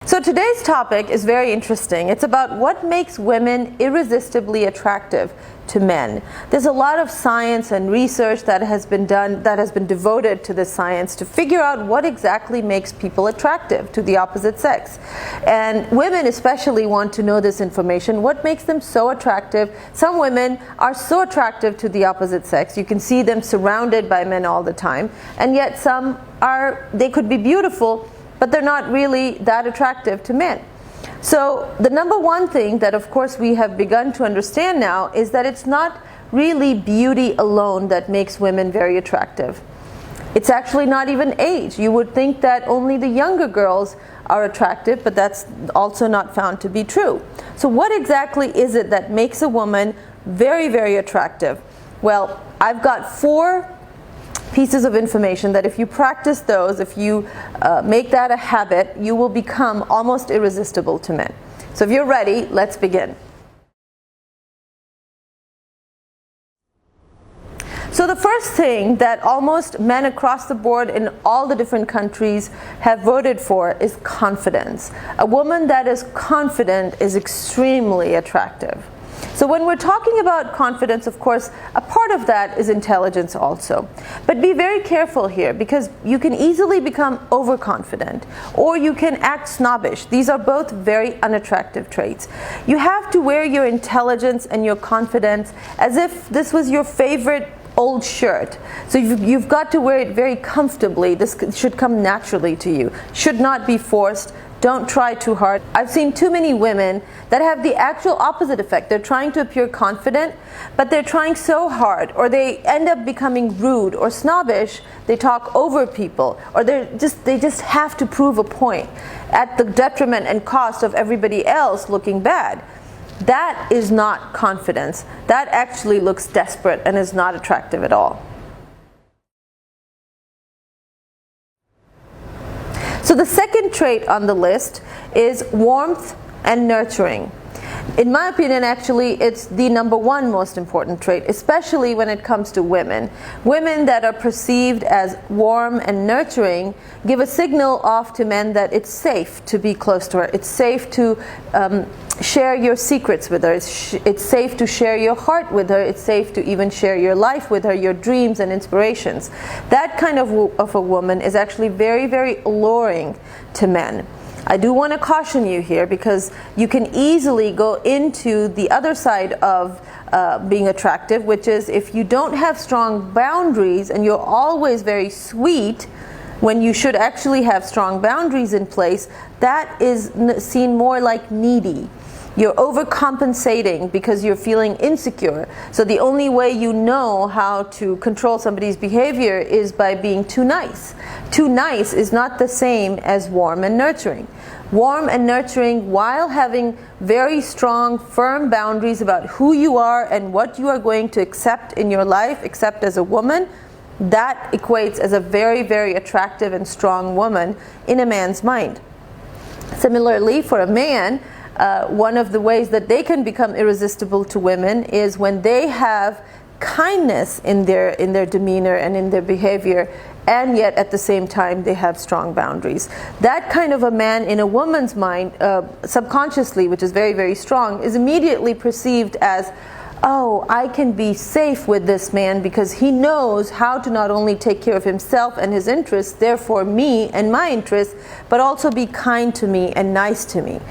So today's topic is very interesting. It's about what makes women irresistibly attractive to men. There's a lot of science and research that has been done, that has been devoted to this science to figure out what exactly makes people attractive to the opposite sex. And women especially want to know this information. What makes them so attractive? Some women are so attractive to the opposite sex. You can see them surrounded by men all the time. And yet some are, they could be beautiful, but they're not really that attractive to men. So the number one thing that of course we have begun to understand now is that it's not really beauty alone that makes women very attractive. It's actually not even age. You would think that only the younger girls are attractive, but that's also not found to be true. So what exactly is it that makes a woman very, very attractive? Well, I've got 4 pieces of information that if you practice those, if you make that a habit, you will become almost irresistible to men. So if you're ready, let's begin. So the first thing that almost men across the board in all the different countries have voted for is confidence. A woman that is confident is extremely attractive. So when we're talking about confidence, of course, a part of that is intelligence also. But be very careful here, because you can easily become overconfident or you can act snobbish. These are both very unattractive traits. You have to wear your intelligence and your confidence as if this was your favorite old shirt. So you've got to wear it very comfortably. This should come naturally to you. Should not be forced. Don't try too hard. I've seen too many women that have the actual opposite effect. They're trying to appear confident, but they're trying so hard, or they end up becoming rude or snobbish. They talk over people, or they just have to prove a point at the detriment and cost of everybody else looking bad. That is not confidence. That actually looks desperate and is not attractive at all. So the second trait on the list is warmth and nurturing. In my opinion, actually, it's the number one most important trait, especially when it comes to women. Women that are perceived as warm and nurturing give a signal off to men that it's safe to be close to her. It's safe to share your secrets with her. It's safe to share your heart with her. It's safe to even share your life with her, your dreams and inspirations. That kind of a woman is actually very, very alluring to men. I do want to caution you here, because you can easily go into the other side of being attractive, which is if you don't have strong boundaries and you're always very sweet when you should actually have strong boundaries in place, that is seen more like needy. You're overcompensating because you're feeling insecure. So the only way you know how to control somebody's behavior is by being too nice. Too nice is not the same as warm and nurturing. Warm and nurturing while having very strong, firm boundaries about who you are and what you are going to accept in your life, accept as a woman, that equates as a very, very attractive and strong woman in a man's mind. Similarly, for a man, one of the ways that they can become irresistible to women is when they have kindness in their demeanor and in their behavior, and yet at the same time they have strong boundaries. That kind of a man in a woman's mind, subconsciously, which is very, very strong, is immediately perceived as, oh, I can be safe with this man because he knows how to not only take care of himself and his interests, therefore me and my interests, but also be kind to me and nice to me.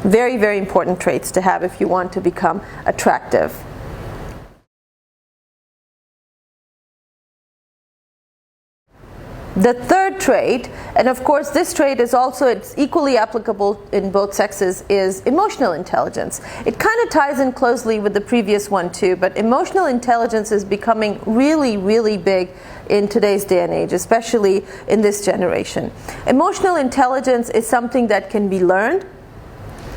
Very, very important traits to have if you want to become attractive. The third trait, and of course this trait is also, it's equally applicable in both sexes, is emotional intelligence. It kind of ties in closely with the previous one too, but emotional intelligence is becoming really, really big in today's day and age, especially in this generation. Emotional intelligence is something that can be learned.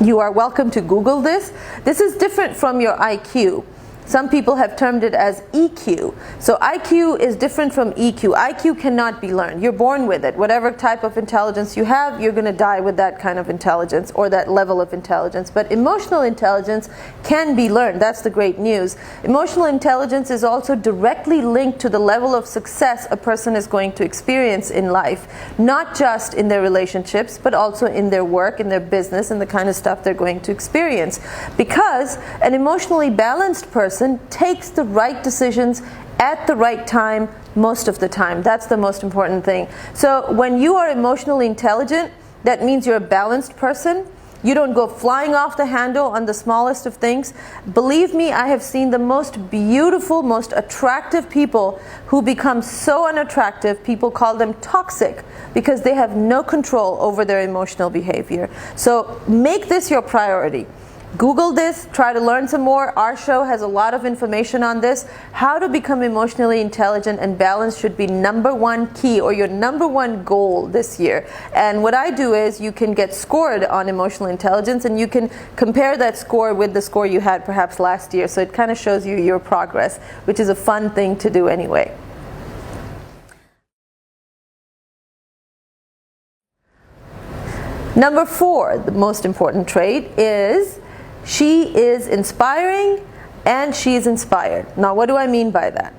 You are welcome to Google this. This is different from your IQ. Some people have termed it as EQ. So IQ is different from EQ. IQ cannot be learned. You're born with it. Whatever type of intelligence you have, you're going to die with that kind of intelligence or that level of intelligence. But emotional intelligence can be learned. That's the great news. Emotional intelligence is also directly linked to the level of success a person is going to experience in life, not just in their relationships, but also in their work, in their business, and the kind of stuff they're going to experience. Because an emotionally balanced person takes the right decisions at the right time most of the time. That's the most important thing. So when you are emotionally intelligent, that means you're a balanced person. You don't go flying off the handle on the smallest of things. Believe me, I have seen the most beautiful, most attractive people who become so unattractive, people call them toxic, because they have no control over their emotional behavior. So make this your priority. Google this, try to learn some more. Our show has a lot of information on this. How to become emotionally intelligent and balanced should be number one key, or your number one goal this year. And what I do is you can get scored on emotional intelligence, and you can compare that score with the score you had perhaps last year. So it kind of shows you your progress, which is a fun thing to do anyway. Number 4, the most important trait, is she is inspiring and she is inspired. Now, what do I mean by that?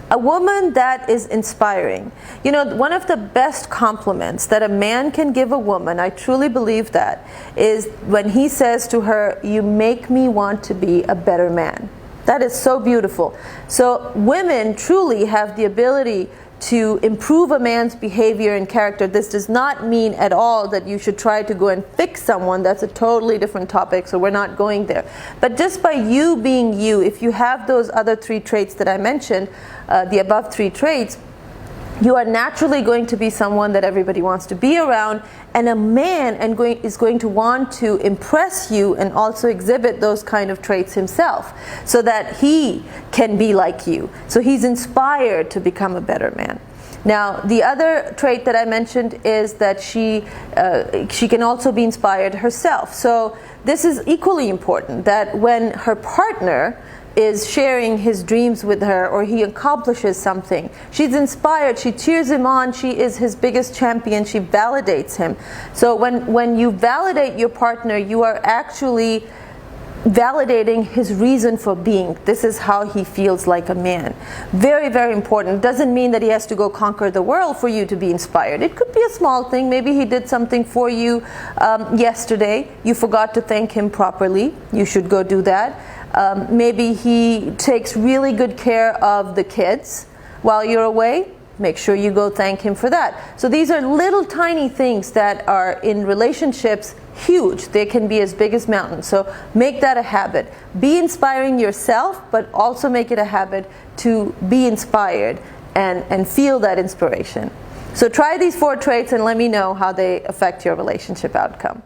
A woman that is inspiring. You know, one of the best compliments that a man can give a woman, I truly believe that, is when he says to her, "You make me want to be a better man." That is so beautiful. So women truly have the ability to improve a man's behavior and character. This does not mean at all that you should try to go and fix someone. That's a totally different topic, so we're not going there. But just by you being you, if you have those other 3 traits that I mentioned, the above 3 traits, you are naturally going to be someone that everybody wants to be around, and a man is going to want to impress you and also exhibit those kind of traits himself, so that he can be like you. So he's inspired to become a better man. Now, the other trait that I mentioned is that she can also be inspired herself. So this is equally important, that when her partner is sharing his dreams with her, or he accomplishes something, she's inspired, she cheers him on, she is his biggest champion, she validates him. So when you validate your partner, you are actually validating his reason for being. This is how he feels like a man. Very, very important. Doesn't mean that he has to go conquer the world for you to be inspired. It could be a small thing. Maybe he did something for you yesterday. You forgot to thank him properly. You should go do that. Maybe he takes really good care of the kids while you're away. Make sure you go thank him for that. So these are little tiny things that are in relationships huge. They can be as big as mountains. So make that a habit. Be inspiring yourself, but also make it a habit to be inspired and feel that inspiration. So try these 4 traits and let me know how they affect your relationship outcome.